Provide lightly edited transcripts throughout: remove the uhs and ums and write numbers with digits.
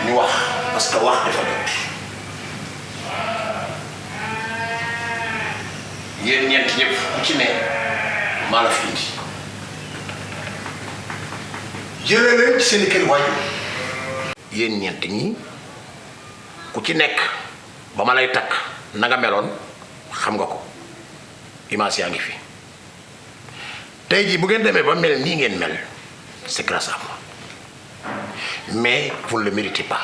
ñu wax parce que wax dafa jot yéen ñeent ñëpp ku ci ne maa la fi indi jëlee leen ci seen i kër waajur yéen ñeent ñi ku ci nekk ba ma lay takk na nga meloon xam nga ko image yaa ngi fi tey jii bu ngeen demee ba mel nii ngeen mel c'est grâce à moi mais vous ne le méritez pas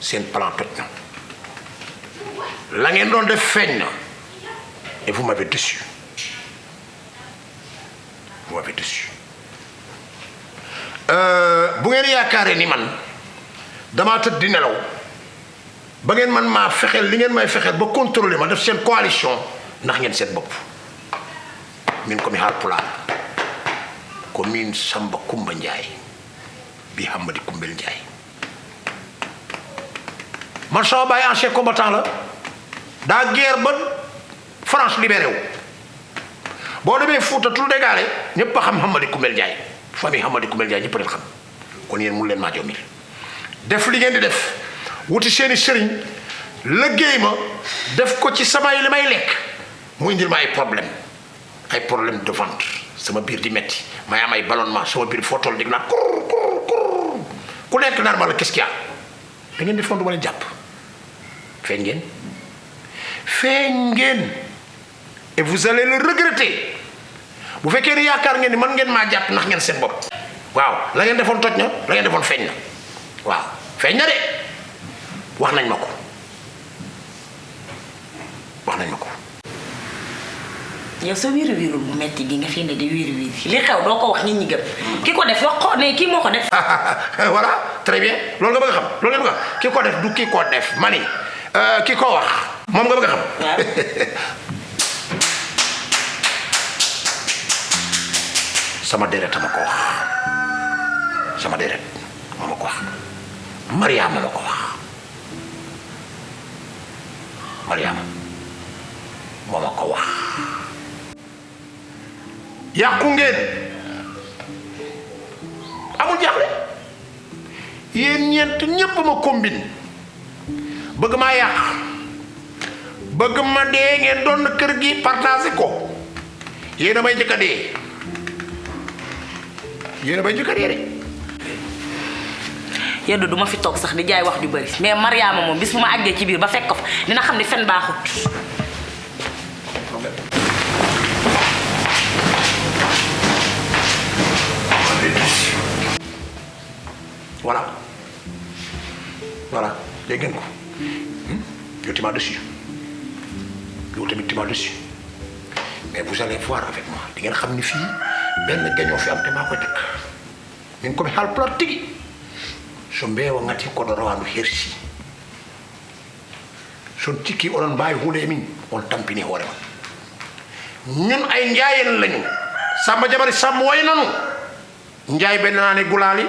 seen plan toj na la ngeen doon def feeñ na et vous m'avez déçu vous m'avez déçu bu ngeen yaakaaree ni man damaa tëdd di nelaw ba ngeen man maa fexeel li ngeen may fexeel ba contrôler ma def seen coalition ndax ngeen seen bopp min komi Haalpulaar ko min Samba Kumba Njaay bi Hamadi Kumbel Njaay man sama baay ancien combattant la daa guerre ba France libéré wu boo demee Fuuta tul dégaale ñëpp a xam Hamadi Kumbel Njaay famille Hamadi Kumbel Njaay ñëpp a leen xam kon yéen mun leen maa jommil def li ngeen di def wuti seeni sëriñ liggéey ma def ko ci samay li may lekk mu indil ma ay problème de ventre sama biir di metti may am ay ballonnement sama biir foo toll dig naa kur ku nekk naan ma la qu'est-ce qu'il y a da ngeen di fondu wala jàpp feeñ ngeen et vous allez le regretter bu fekkee ni yaakaar ngeen ni man ngeen maa jàpp ndax ngeen seen bopp waaw la ngeen defoon toj na la ngeen defoon feeñ na waaw feeñ na de wax nañ ma ko yow sa wiiri wiirul bu metti gi nga fi ne di wiiri wiiri li xew doo ko wax nit ñi gëm ki ko def wax ko ne kii moo ko def voilà très bien loolu nga bëgg a xam loolu nga bëgg a xam ki ko def du ki ko def mani ki ko wax moom nga bëgg a xam sama deret ma ko wax sama deret moo ma ko wax Mariama ma ko wax Mariama moo ma ko wax yàqu ngeen amul jaaxle yéen ñeent ñépp ma combine bëgg maa yàq bëgg ma dee ngeen doon kër gi partagé ko yéen a may njëkk a dee de yeddu duma fi toog sax di jaay wax ju bari mais Mariama moom bis bu ma àggee ci biir ba fekk ko fa dina xam ni fen baaxut voilà dégg ngeen ko yow tu m'as déçu yow tamit tu m'as déçu mais vous allez voir avec moi di ngeen xam ni fii benn gañoo fi am te maa koy takk min komi Haalpulaar tigi so mbeewa ngati koɗo rawandu hersi son cikki oɗon mbawi hunde e min on tampini hoore ma ñun ay njaayen lañu Samba Jabari Samb way nanu njaay bennanaani gulaali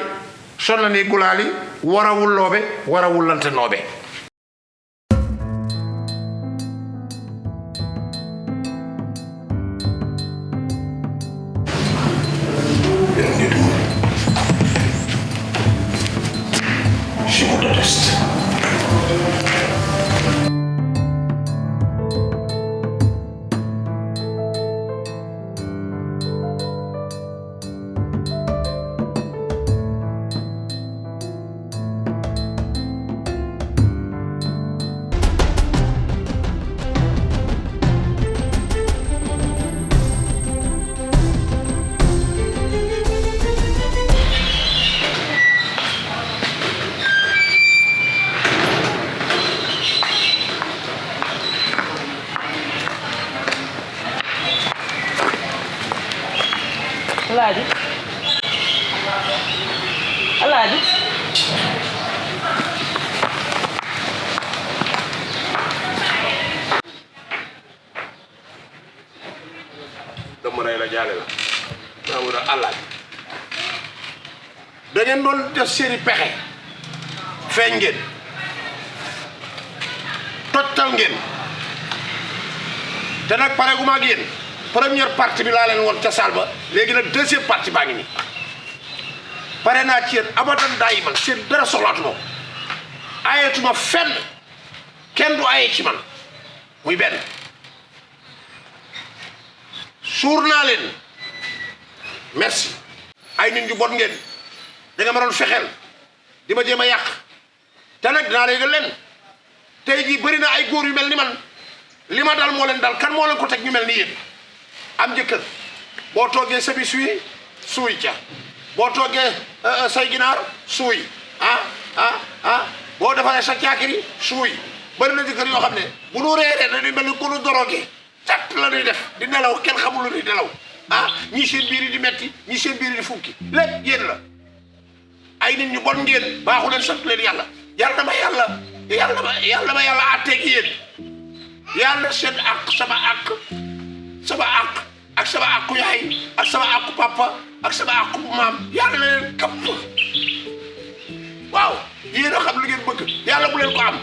sonnani gulaali wara wullooɓe wara wullantenooɓe je vous déteste. Alaaji dama rey la jaale la maa wër a Alaaji da ngeen doon def seeni pexe feeñ ngeen tojtal ngeen te nag pare gu ma ak yéen première partie bi laa leen woon ca salle ba léegi nag deuxième partie baa ngi nii pare naa ci yéen abadan daay man seen dara soxlaatuma ko ayetuma fenn kenn du aye ci man muy benn suur naa leen merci ay nit ñu bon ngeen da nga ma doon fexeel di ma jéem a yàq te nag dinaa la yëgal leen tey jii bëri na ay góor yu mel ni man li ma dal moo leen dal kan moo leen ko teg ñu mel ni yéen am jëkkër boo toogee sa bis wi suuy ca boo toogee say ginaar suuy boo defaree sa caakiri suuy bëri na jëkkër yoo xam ne bu nu reeree dañuy mel ni ku nu dorogee cat la ñuy def di nelaw kenn xamul lu ñuy nelaw ñii seen biir yi di metti ñii seen biir yi di funki lépp yéen la ay nit ñu bon ngeen baaxu leen sant leen yàlla yàlla ma yàlla àtteeg yéen yàlla seen ak sama ak sama àqu yaay ak sama àqu papa ak sama àqu maam yàlla leen kapp waaw yéen a xam li ngeen bëgg yàlla bu leen ko am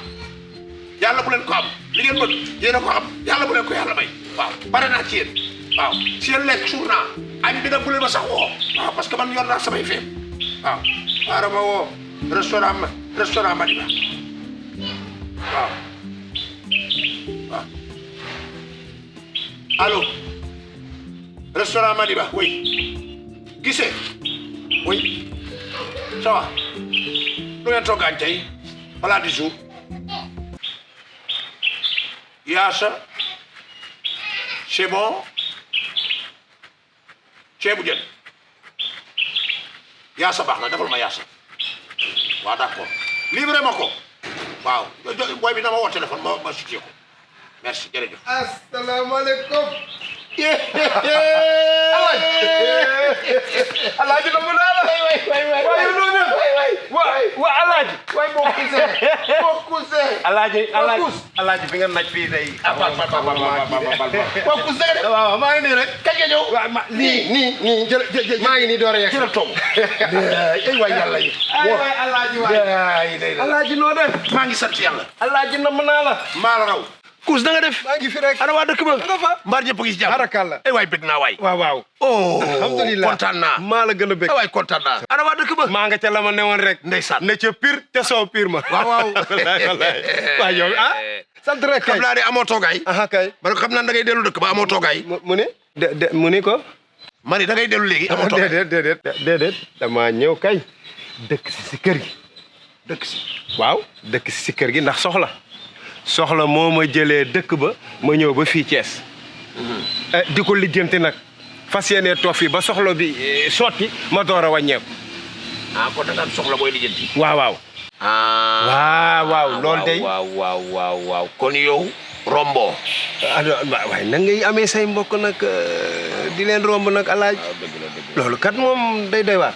yàlla bu leen ko am li ngeen bëgg yéen a ko xam yàlla bu leen ko yàlla may waaw bare naa ci yéen waaw seen lekk suur naa añ bi nag bu leen ma sax woo waaw parce que man yor naa samay feem waaw xaaral ma woo restaurant Madiba waaw allo restaurant Madiba oui gisee oui ça va lu ngeen togg añ tey plat du jour yaasa c'est bon ceebu jën yaasa baax na defal ma yaasa waaw d'accord livré ma ko waaw booy bi dama woo téléphone ma situé ko merci jërëjëf. asalaamaaleykum. Alaaji dama naa la. waay waa Alaaji. waay bokku see. Alaaji bi nga naj fii day. bokku see de. waaw maa ngi nii rek. kañ nga ñëw. waaw nii jël maa ngi nii door a yegg. jël toog. waay yàlla yi. waay Alaaji waay. Alaaji noo def. maa ngi sant yàlla. Alaaji nam naa la. maa la raw. Kuus na nga def. maa ngi fi rek. ana waa dëkk ba. nga fa. mbaar ñëpp a ngi si jàmm. Barakalla. waay bëgg naa waay. waaw. oh alhamdulilah kontaan naa. maa la gën a bëgg. waay kontaan naa. ana waa dëkk ba. maa nga ca la ma newoon rek. ndeysaan ne ca pire te soo pire ma. waaw. waay yow sant rek kay. xam naa ne amoo toogaay. kay. man xam naa da ngay dellu dëkk ba amoo toogaay. mu ne. mu ni ko. ma ni da ngay dellu léegi amoo toogaay. déedéet. damaa ñëw kay. dëkk si kër gi. dëkk si. waaw dëkk si kër gi ndax soxla moo ma jëlee dëkk ba ma ñëw ba fii Thiès. di ko lijjanti nag fas yéenee toog fii ba soxla bi sotti ma door a wàññeeku. kon da ngaan soxla booy lijjanti. waaw. waaw loolu day. waaw kon yow rombo. waaye na ngay amee say mbokk nag di leen romb nag Alaaji. loolu kat moom day doy waar.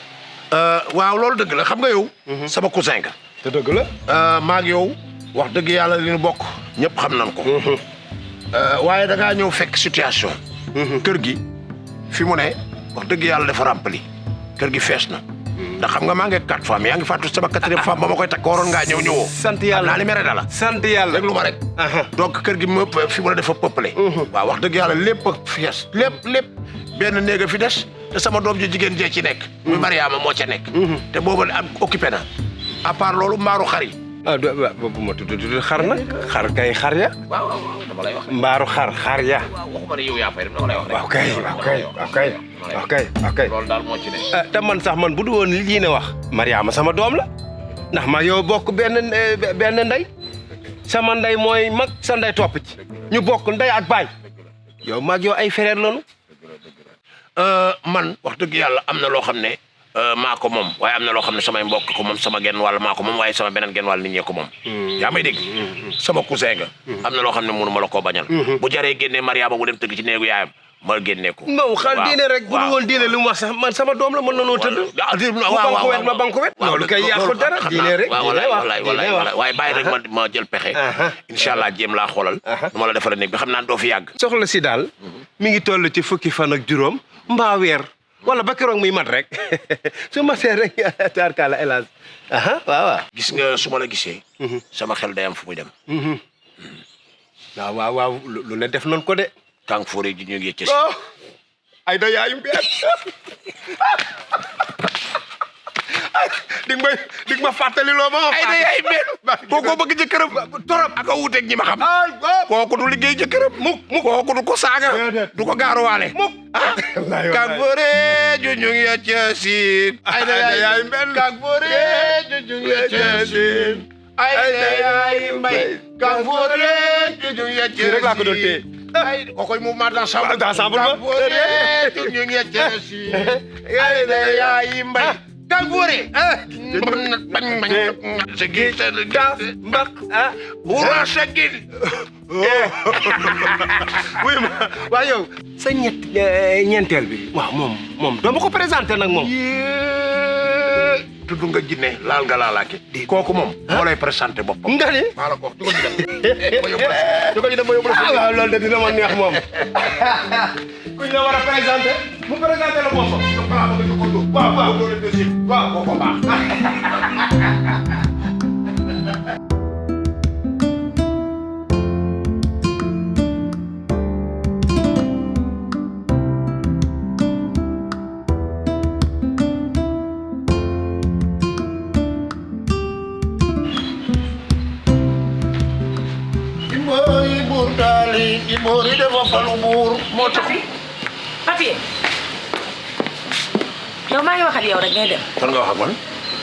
waaw loolu dëgg la xam nga yow. sama cousin nga. te dëgg la. maa ngi yow. wax dëgg yàlla li ñu bokk ñëpp xam nañ ko. waaye da ngaa ñëw fekk situation. kër gi fi mu ne wax dëgg yàlla dafa rempli kër gi fees na. ndax xam nga maa ngi 4 femmes yaa ngi fàttu sama 4e femme ba ma koy takk waroon ngaa ñëwoo. sant yàlla naa li mere dala. sant yàlla déglu ma rek. donc kër gi mëpp fi mu ne dafa peuplé. waaw wax dëgg yàlla lépp fees lépp benn néeg a fi des te sama doom ji jigéen jee ci nekk. muy Mariama moo ca nekk. te boobu am occupé na à part loolu mbaaru xar yi. bu ma tudd xar nag xar kay xar ya. waaw dama lay wax. mbaaru xar ya. waaw waxuma ne yow yaa fay dama lay wax. waaw kay. loolu daal moo ci ne. te man sax man bu du woon lii ne wax. Mariama sama doom la ndax ma yow bokk benn ndey sama ndey mooy mag sa ndey topp ci ñu bokk ndey ak baay yow mag yow ay frère lañu. man wax dëgg yàlla am na loo xam ne. maa ko moom waaye am na loo xam ne samay mbokk ko moom sama genn wàll maa ko moom waaye sama beneen genn wàll nit ñee ko moom. yaa may dégg. sama cousin nga. am na loo xam ne mënu ma la koo bañal. bu jaree génnee Mariama mu dem tëgg ci néegu yaayam ma génnee ko. non xal diine rek bu dul woon diine lu mu wax sax man sama doom la mën na noo tëdd. waaw ma banku wet loolu kay yàqu dara diine rek. waaye bàyyi rek ma jël pexe. incha allah jéem laa xoolal. nu ma la defaree néeg bi xam naa doo fi yàgg. soxla si daal mi ngi toll ci fukki fan ak juróom mbaa weer wala ba keroog muy mat rek su ma see rek taarkaala hélas waaw. gis nga su ma la gisee. sama xel day am fu muy dem. waaw lu ne def noonu ko de. tànk foore ji ñu ngi yëcc. ay da yaayum bi dig ma fàttali loo ma. ay da yaay benn kookoo bëgg jëkkëram torop ak a wuuteeg ñi ma xam. kooku du liggéey jëkkëram mukk kooku du ko saaga du ko gaaruwaale mukk kak bore junjung ya ceesin ay da yaay benn kak bore junjung ya ceesin ay da yaay mbay kak bore junjung ya ceesin rek laa ko doon téye ay kokoy mouvement d'ensemble ma bore junjung ya ceesin ay da yaay mbay kak bore segil mbak hura segil oui ma waaw yow sa ñeenteel bi waaw moom doo ma ko présenté nag moom tudd nga jinne laal nga laalaake kooku moom moo lay présenté boppam nga ni maa la ko wax du ko ñu dem ba yóbbu la waaw loolu de dina ma neex moom kuñ la war a présenté mu présenté la boppam waaw kooku baax Ibori dafa falu buur moo tax papier yow maa ngi wax ak yow rek ngay dem. kon nga wax ak man.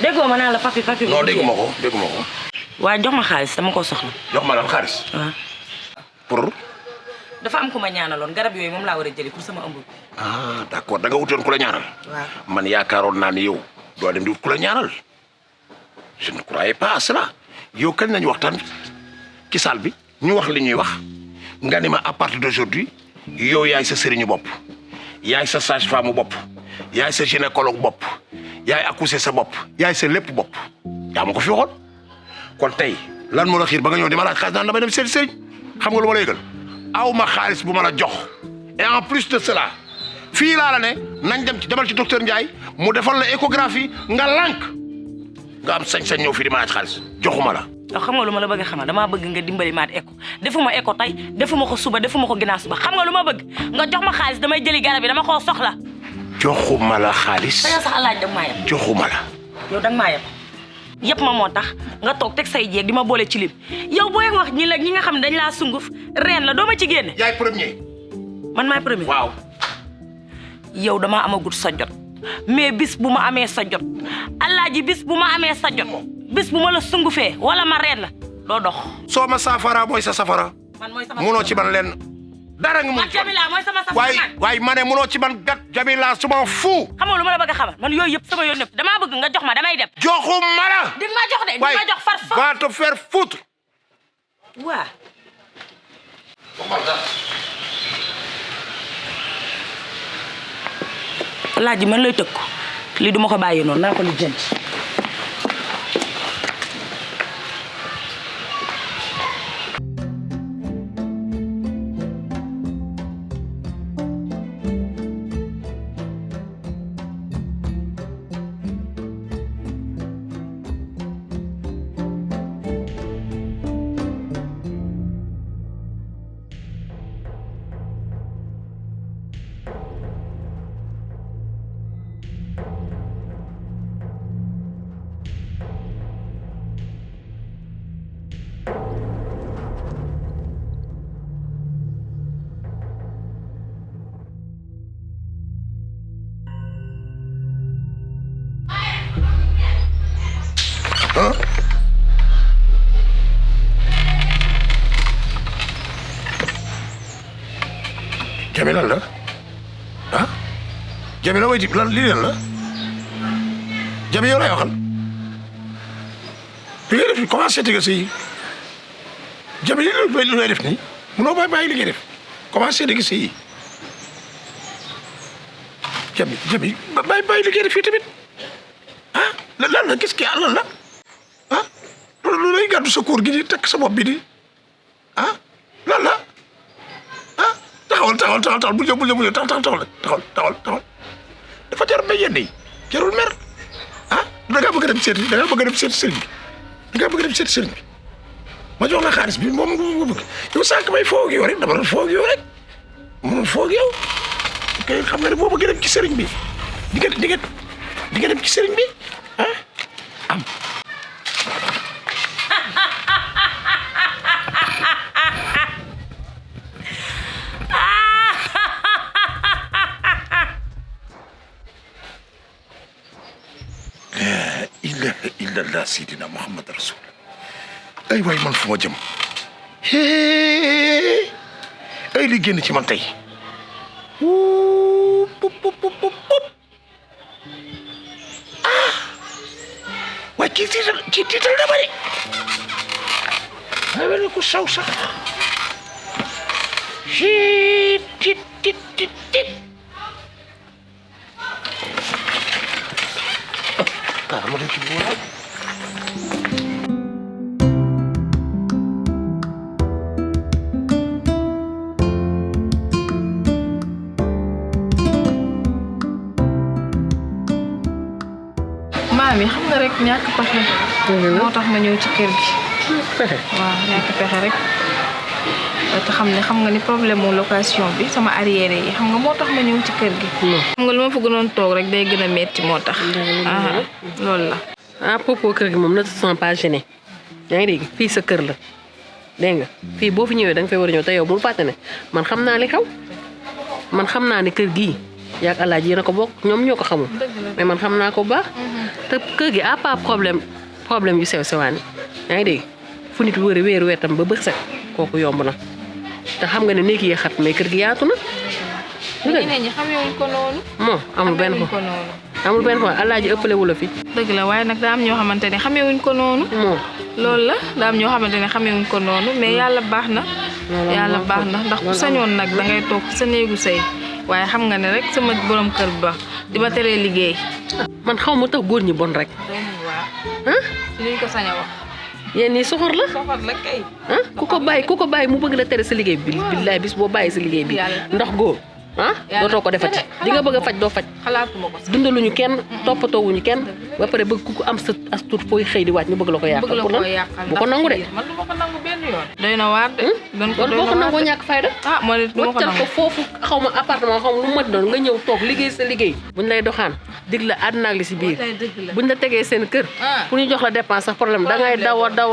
déggoo ma naa la papi. non dégguma ko. waaye jox ma xaalis dama ko soxla. jox ma lan xaalis. waaw. pour. dafa am ku ma ñaanaloon garab yooyu moom laa war a jëli pour sama ëmb. ah d'accord da nga wutoon ku la ñaanal. waaw man yaakaaroon naa ni yow doo dem di wut ku la ñaanal je ne croyais pas à cela yow kañ nañu waxtaan ci salle bi ñu wax li ñuy wax. nga ni ma à partir d'aujourd'hui yow yaay sa sëriñu bopp yaay sa sage-femme bopp yaay sa gynécologue bopp yaay accoucher sa bopp yaay sa lépp bopp yaa ma ko fi waxoon kon tey lan moo la xiir ba nga ñëw di ma laaj xaalis naan damay dem seen sëriñ xam nga lu ma la yëgal aw ma xaalis bu ma la jox et en plus de cela fii laa la ne nañ dem ci demal ci docteur Ndiaye mu defal la échographie nga lànk nga am sañ-sañ ñëw fii di ma laaj xaalis joxuma la. yow xam nga lu ma la bëgg a xamal damaa bëgg nga dimbali maat écho defuma écho tey defuma ko suba defuma ko ginnaaw suba xam nga lu ma bëgg nga jox ma xaalis damay jëli garab yi dama koo soxla. joxuma la xaalis. te yow sax alaaj danga maa yeb. joxuma la. yow danga maa yeb yëpp ma moo tax nga toog teg say jeeg di ma boole ci lim yow booy wax ñi nga xam ne dañ laa sunguf reen la doo ma ci génne. yaay premier. man maay premier. waaw. yow damaa amagut sa jot mais bis bu ma amee sa jot alaaji bis bu ma amee sa jot bis bu ma la sungufee wala ma reen la doo dox. soo ma saafara mooy sa safara. man mooy sama munoo ci man lenn dara nga mun. Jamila mooy sama safara. waaye ma ne munoo ci man gat Jamila su ma fu. xam nga lu ma la bëgg a xamal man yooyu yëpp sama yoon nëpp damaa bëgg nga jox ma damay dem. joxuma la. di nga ma jox de di nga ma jox far fa. va te faire foutre. waa. Alaaji man lay tëkku lii duma ko bàyyi noonu naa ko lijjanti. ah. Jamila la ah Jamila way lan lii lan la Jamila yow lay waxal li ngay def nii commencé tege si Jamila lu lay def nii munoo bàyyi li ngay def commencé tege si Jami bàyyi li ngay def fii tamit ah lan la gis ki lan la ah lu lay gàddu sa kóor gi di tekk sa bopp bi di ah lan la ah taxawal bu ñëw taxawal dafa jar ba yenn yi jarul mer ah da ngaa bëgg a dem seeti sëriñ bi ma jox la xaalis bi moom nga bëgg yow sànq may foog yow rek dama doon foog yow rek mënul foog yow kay xam nga ne boo bëgg dem ci sëriñ bi di nga dem ci sëriñ bi ah am. la ilaha illallah sidina Muhammad rasul ay waay man fu ma jëm ay li génn ci man tey waaye kii tiital dama de ay wala ko saw sax tit ma dem ci boole maam yi xam nga rek ñàkk pexe moo tax ma ñëw ci kër gi waaw ñàkk pexe rek te xam nga ni problème mu location bi sama arrière yi xam nga moo tax ma ñëw ci kër gi xam nga lu ma fa gënoon toog rek day gën a metti moo tax loolu la à propos kër gi moom ne te sens pas gêné yaa ngi dégg fii sa kër la dégg nga fii boo fi ñëwee da nga fay war a ñëw te yow bul fàtte ne man xam naa li xew man xam naa ne kër gii yaag Alaaji yéen a ko bokk ñoom ñoo ko xamul mais man xam naa ko bu baax te kër gi à part problème yu sew sewaan yaa ngi dégg fu nit wër wéeru weer tam ba bët set kooku yomb na te xam nga ne néeg yi xat mais kër gi yaatu na ñeneen ñi xamewuñ ko noonu moom amul benn fois Alaaji ëppale wu la fi dëgg la waaye nag daa am ñoo xamante ne xamewuñ ko noonu moom loolu la daa am ñoo xamante ne xamewuñ ko noonu mais yàlla baax na ndax ku sañoon nag da ngay toog sa néegu sëy waaye xam nga ne rek sama borom kër ba di ma teree liggéey man xaw ma tax góor ñi bon rek waaw ci liñ ko sañ a wax yéen ñii soxor la la kay ku ko bàyyi mu bëgg la tere sa liggéey bi billaay bis boo bàyyi sa liggéey bi ndax góor dootoo ko defati di nga bëgg a faj doo faj xalaatuma ko dundaluñu kenn toppatoowuñu kenn ba pare bëgg ku ko am sa as tuut fooy xëy di wàcc ñu bëgg la ko yàqal pour lan bu ko nangu de man du ma ko nangu benn yoon doy na waar de kon boo ko nangoo ñàkk fayda moo ne du ma ko waccal nangu ko foofu xaw ma appartement xaw ma lu mat doon nga ñëw toog liggéey sa liggéey buñ lay doxaan dig la àddina ak li si biir buñ la tegee seen kër pour ñu jox la dépense sax problème da ngay daw ba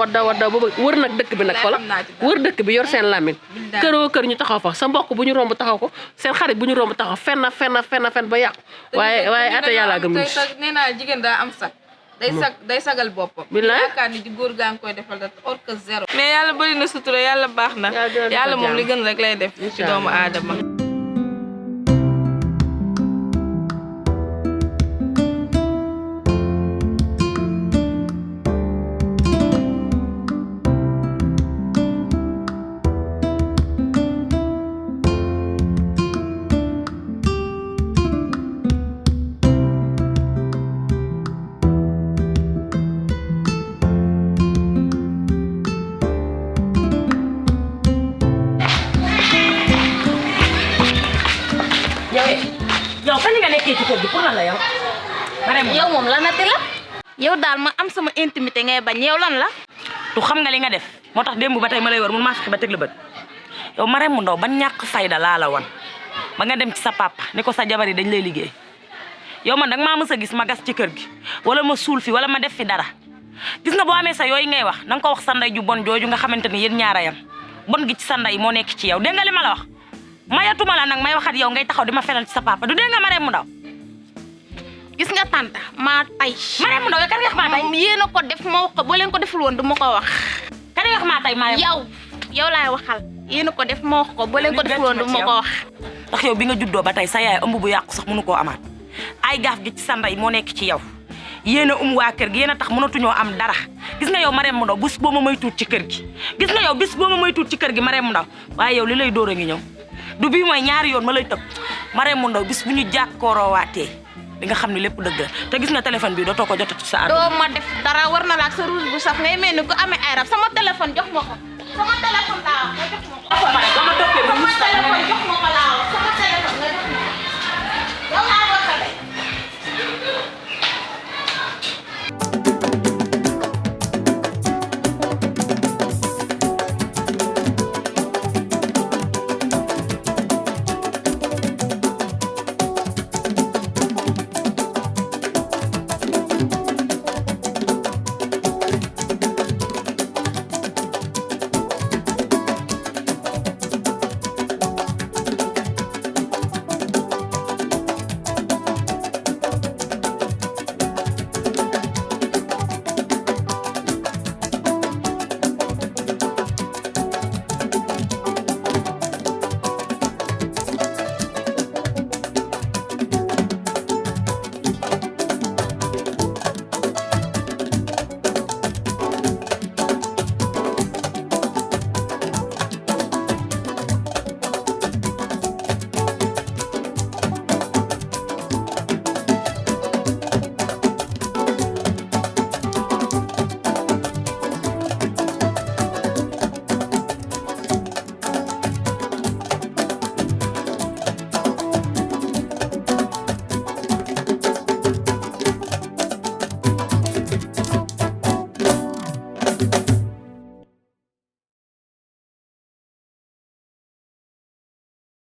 wër nag dëkk bi nag xola wër dëkk bi yor seen lamine këroo kër ñu taxaw fa sa mbokk bu ñu romb taxaw ko seen xarit bu ñu romb taxaw fenn ba yàqu waaye ate yàlla gëm nee naa jigéen daa am sax day sagal boppam billaay yaakaar ni di góor gaa ngi koy defal da or que zéro mais yàlla bëri na sutura yàlla baax na yàlla moom li gën rek lay def ci doomu aadama yow fan nga nekkee ci kër gi pour lan la yow yow moom lanati la yow daal ma am sama intimité ngay bañ yow lan la tu xam nga li nga def moo tax démb ba tey ma lay war mun maa fexe ba teg la bët yow Marème mu ndaw ban ñàkk fayda laa la wan ba nga dem ci sa papa ni ko sa jabar yi dañ lay liggéey yow man danga maa mës a gis ma gas ci kër gi wala ma suul fi wala ma def fi dara gis nga boo amee sa yooyu ngay wax na nga ko wax sa ndey ju bon jooju nga xamante ni yéen ñaara yam bon gi ci sa ndey moo nekk ci yow dégg nga li ma la wax mayatuma la nag may waxat yow ngay taxaw di ma fenal ci sa papa du dégg nga Marème mu ndaw gis nga tanta maa tay Marème mu ndaw yow kan nga wax maa tay yéen a ko def ma wax ko boo leen ko deful woon du ma ko wax kan nga wax maa tay Marème yow laay waxal yéen a ko def ma wax ko boo leen ko deful woon du ma ko wax ndax yow bi nga juddoo ba tey sa yaay ëmb bu yàqu sax mënu koo amaat ay gaaf gi ci sa ndey moo nekk ci yow yéen a waa kër gi yéen a tax mënatuñoo am dara gis nga yow Marème mu ndaw bis boo ma may tuut ci kër gi gis nga yow bis boo ma may tuut ci kër gi Marème mu ndaw waaye yow li lay dóor a ngi ñëw du bii mooy ñaari yoon ma lay tëb Marème mu ndaw bis bu ñu jàkkooroowaatee di nga xam ne lépp dëgg la te gis nga téléphone bi dootoo ko jotati sa àdduna. doo ma def dara war na la ak sa rouge bu saf ngay mel ni ko amee ay rab sama téléphone jox ma ko sama téléphone laa wax jox ma ko. sama téléphone jox ma ko laa wax.